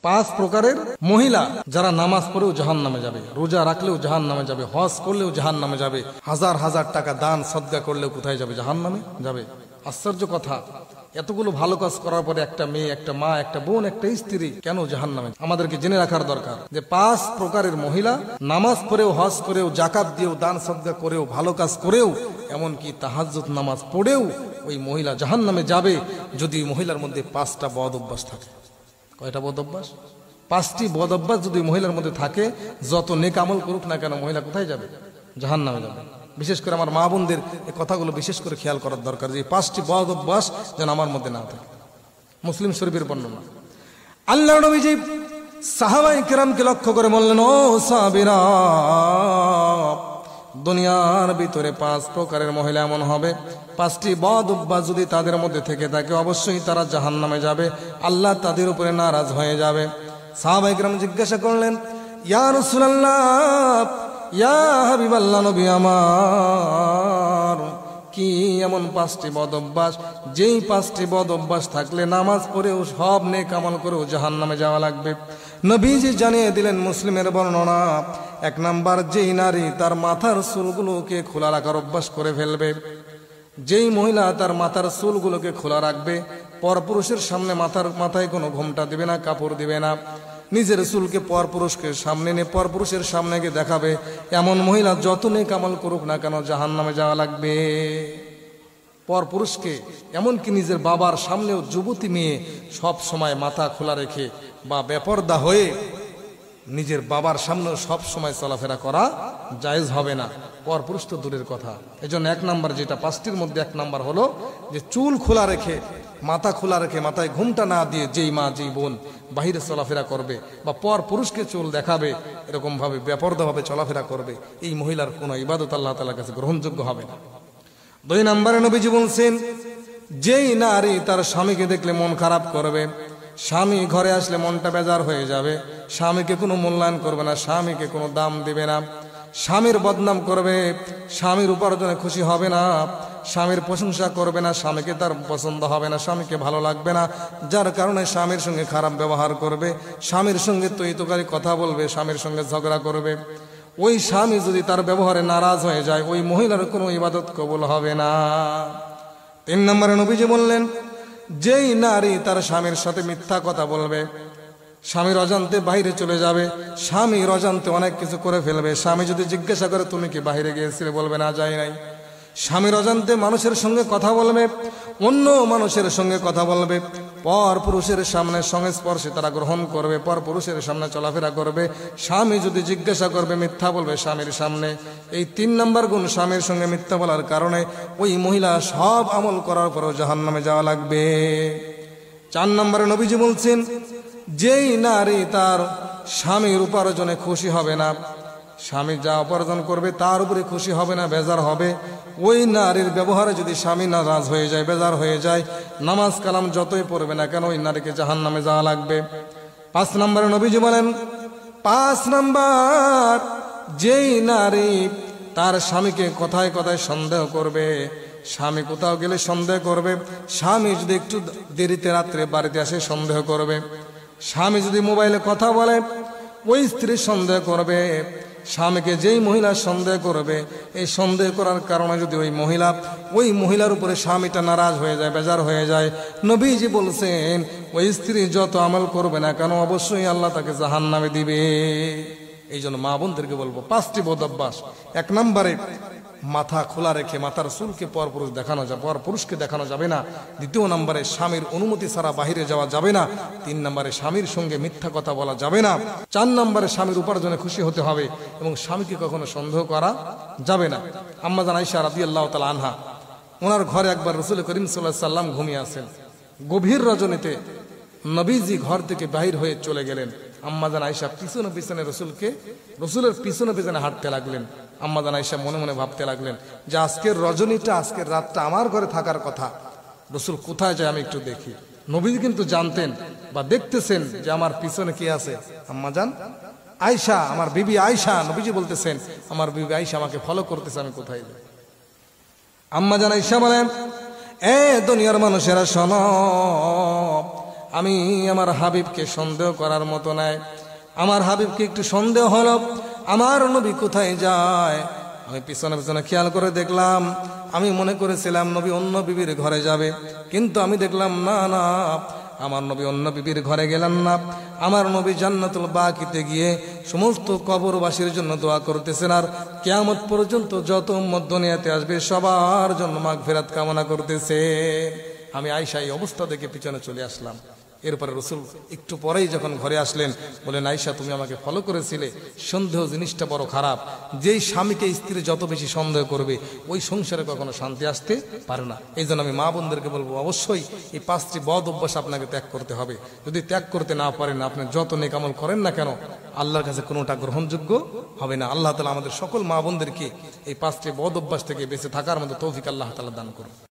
পাঁচ প্রকারের মহিলা যারা নামাজ পড়েও জাহান্নামে যাবে, রোজা রাখলেও জাহান্নামে যাবে, হজ করলেও জাহান্নামে যাবে, হাজার হাজার টাকা দান সদকা করলেও কোথায় যাবে? জাহান্নামে যাবে। আশ্চর্য কথা, এতগুলো ভালো কাজ করার পরে একটা মেয়ে, একটা মা, একটা বোন, একটা স্ত্রী কেন জাহান্নামে? আমাদেরকে জেনে রাখার দরকার যে পাঁচ প্রকারের মহিলা নামাজ পড়েও, হজ করেও, জাকাত দিয়েও, দান সদকা করেও, ভালো কাজ করেও, এমনকি তাহাজ্জুদ নামাজ পড়েও ওই মহিলা জাহান্নামে যাবে যদি মহিলার মধ্যে পাঁচটা বদ অভ্যাস থাকে। কয়টা বদ অভ্যাস? পাঁচটি বদ অভ্যাস যদি মহিলার মধ্যে থাকে, যত নেক আমল করুক না কেন মহিলা কোথায় যাবে? জাহান্নামে যাবে। বিশেষ করে আমার মা বোনদের এই কথাগুলো বিশেষ করে খেয়াল করার দরকার যে পাঁচটি বদ অভ্যাস যেন আমার মধ্যে না থাকে। মুসলিম শরীফের বর্ণনা, আল্লাহর নবীজি সাহাবায়ে কেরামকে লক্ষ্য করে বললেন, ও সাহাবীরা, দুনিয়ার ভিতরে পাঁচ প্রকারের মহিলা এমন হবে, পাঁচটি বদ অভ্যাস যদি তাদের মধ্যে থেকে থাকে অবশ্যই তারা জাহান্নামে যাবে, আল্লাহ তাদের উপরে নারাজ হয়ে যাবে। সাহাবায়ে কেরাম জিজ্ঞাসা করলেন, ইয়া রাসূলুল্লাহ, ইয়া হাবিবাল্লাহ, নবী আমার, কি এমন পাঁচটি বদ অভ্যাস যেই পাঁচটি বদ অভ্যাস থাকলে নামাজ পড়েও সব নেক আমল করেও জাহান্নামে যাওয়া লাগবে? নবীজি জানিয়ে দিলেন, মুসলিমের বর্ণনা, এক নাম্বার, যেই নারী তার মাথার চুলগুলোকে খোলা রাখার অভ্যাস করে ফেলবে। যেই মহিলা তার মাথার চুলগুলোকে খোলা রাখবে, পরপুরুষের সামনে মাথায় কোনো ঘোমটা দিবে না, কাপড় দিবে না, নিজের চুলকে পরপুরুষকে সামনে নিয়ে পরপুরুষের সামনে গিয়ে দেখাবে, এমন মহিলা যত নেক আমল করুক না কেন জাহান্নামে যাওয়া লাগবে। পরপুরুষকে, এমনকি নিজের বাবার সামনেও যুবতী মেয়ে সব সময় মাথা খোলা রেখে বা বেপরদা হয়ে নিজের বাবার সামনেও সব সময় চলাফেরা করা জায়েজ হবে না, পরপুরুষ তো দূরের কথা। এজন্য এক নাম্বার, যেটা পাঁচটির মধ্যে এক নাম্বার হলো যে চুল খোলা রেখে, মাথা খোলা রেখে, মাথায় ঘুমটা না দিয়ে যেই মা, যেই বোন বাহিরে চলাফেরা করবে বা পর পুরুষকে চুল দেখাবে, এরকম ভাবে বেপরদাভাবে চলাফেরা করবে, এই মহিলার কোনো ইবাদত আল্লাহ তাআলার কাছে গ্রহণযোগ্য হবে না। দুই নম্বরে নবীজি বলছেন, যেই নারী তার স্বামীকে দেখলে মন খারাপ করবে, স্বামী ঘরে আসলে মনটা বেজার হয়ে যাবে, স্বামীকে কোনো মূল্যায়ন করবে না, স্বামীকে কোনো দাম দিবে না, স্বামীর বদনাম করবে, স্বামীর উপার্জনে খুশি হবে না, স্বামীর প্রশংসা করবে না, স্বামীকে তার পছন্দ হবে না, স্বামীকে ভালো লাগবে না, যার কারণে স্বামীর সঙ্গে খারাপ ব্যবহার করবে, স্বামীর সঙ্গে তৈতকারী কথা বলবে, স্বামীর সঙ্গে ঝগড়া করবে, ওই স্বামী যদি তার ব্যবহারে নারাজ হয়ে যায়, ওই মহিলার কোনো ইবাদত কবুল হবে না। তিন নম্বরে নবীজি বললেন, যেই নারী তার স্বামীর সাথে মিথ্যা কথা বলবে, স্বামীর অজান্তে বাইরে চলে যাবে, স্বামীর অজান্তে অনেক কিছু করে ফেলবে, স্বামী যদি জিজ্ঞাসা করে তুমি কি বাইরে গিয়েছিলে, বলবে না, যাই নাই। স্বামীর অজান্তে মানুষের সঙ্গে কথা বলবে, অন্য মানুষের সঙ্গে কথা বলবে, পর পুরুষের সামনে সংস্পর্শে তারা গ্রহণ করবে, পর পুরুষের সামনে চলাফেরা করবে, স্বামী যদি জিজ্ঞাসা করবে মিথ্যা বলবে স্বামীর সামনে। এই তিন নম্বর গুণ, স্বামীর সঙ্গে মিথ্যা বলার কারণে ওই মহিলা সব আমল করার পরও জাহান্নামে যাওয়া লাগবে। চার নম্বরে নবীজি বলছেন, যেই নারী তার স্বামীর উপার্জনে খুশি হবে না, স্বামী যা উপার্জন করবে তার উপরে খুশি হবে না, বেজার হবে, ওই নারীর ব্যবহারে যদি স্বামী নারাজ হয়ে যায়, বেজার হয়ে যায়, নামাজ কালাম যতই পড়বে না কেন ওই নারীকে জাহান্নামে যাওয়া লাগবে। পাঁচ নম্বরে নবীজি বলেন, পাঁচ নম্বর, যেই নারী তার স্বামীকে কথায় কথায় সন্দেহ করবে, স্বামী কোথাও গেলে সন্দেহ করবে, স্বামী যদি একটু দেরিতে রাত্রে বাড়িতে আসে সন্দেহ করবে, স্বামী যদি মোবাইলে কথা বলে ওই স্ত্রী সন্দেহ করবে, স্বামীকে যেই মহিলা সন্দেহ করবে, এই সন্দেহ করার কারণে যদি ওই মহিলার উপরে স্বামীটা নারাজ হয়ে যায়, বেজার হয়ে যায়, নবীজি বলছেন ওই স্ত্রী যত আমল করবে না কেন অবশ্যই আল্লাহ তাকে জাহান্নামে দিবে। এই জন্য মা বোনদেরকে বলবো, পাঁচটি বদ অভ্যাস। এক নম্বরে, মাথা খোলা রেখে মাথার চুলকে পরপুরুষকে দেখানো যাবে না। দ্বিতীয় নম্বরে, স্বামীর অনুমতি ছাড়া বাহিরে যাওয়া যাবে না। তিন নম্বরে, স্বামীর সঙ্গে মিথ্যা কথা বলা যাবে না। চার নম্বরে, স্বামীর উপার্জনে খুশি হতে হবে এবং স্বামীকে কখনো সন্দেহ করা যাবে না। আম্মা জান আয়েশা রাদিয়াল্লাহু তাআলা আনহা, ওনার ঘরে একবার রাসূল করিম সাল্লাল্লাহু আলাইহি সাল্লাম ঘুমিয়ে আছেন। গভীর রজনীতে নবীজি ঘর থেকে বাহির হয়ে চলে গেলেন। আম্মা জান আয়েশা পিছনে পিছনে রসুলের পিছনে পিছনে হাঁটতে লাগলেন। আম্মা জান আয়েশা মনে মনে ভাবতে লাগলেন যে আজকের রজনীটা, আজকের রাতটা আমার ঘরে থাকার কথা, রসুল কোথায় যায় আমি একটু দেখি। নবীজি কিন্তু জানতেন বা দেখতেছেন যে আমার পিছনে কি আছে। আম্মা জান আয়েশা, আমার বিবি আয়েশা, নবীজি বলতেছেন আমার বিবি আয়েশা আমাকে ফলো করতেছে, আমি কোথায় যাই। আম্মা জান আয়েশা বলেন, এ দুনিয়ার মানুষেরা শোনো, আমি আমার হাবিবকে সন্দেহ করার মতো নাই। আমার হাবিবকে একটু সন্দেহ হলো, আমার নবী কোথায় যায়। আমি পিছনে পিছনে খেয়াল করে দেখলাম, আমি মনে করেছিলাম নবী অন্য বিবির ঘরে যাবে, কিন্তু আমি দেখলাম না না, আমার নবী অন্য বিবির ঘরে গেলেন না। আমার নবী জান্নাতুল বাকিতে গিয়ে সমস্ত কবরবাসীর জন্য দোয়া করতেছেন, আর কিয়ামত পর্যন্ত যত উম্মত দুনিয়াতে আসবে সবার জন্য মাগফিরাত কামনা করতেছে। আমি আয়েশা এই অবস্থা দেখে পিছনে চলে আসলাম। এরপরে রসুল একটু পরেই যখন ঘরে আসলেন, বলেন আয়েশা তুমি আমাকে ফলো করেছিলে, সন্দেহ জিনিসটা বড় খারাপ। যেই স্বামীকে স্ত্রী যত বেশি সন্দেহ করবে ওই সংসারে কখনো শান্তি আসতে পারে না। এই জন্য আমি মা বোনদেরকে বলবো, অবশ্যই এই 5টি বদ অভ্যাস আপনাকে ত্যাগ করতে হবে। যদি ত্যাগ করতে না পারেন, আপনি যত নেক আমল করেন না কেন আল্লাহর কাছে কোনোটা গ্রহণযোগ্য হবে না। আল্লাহ তাআলা আমাদের সকল মা বোনদেরকে এই 5টি বদ অভ্যাস থেকে বেঁচে থাকার মতো তৌফিক আল্লাহ তাআলা দান করুন।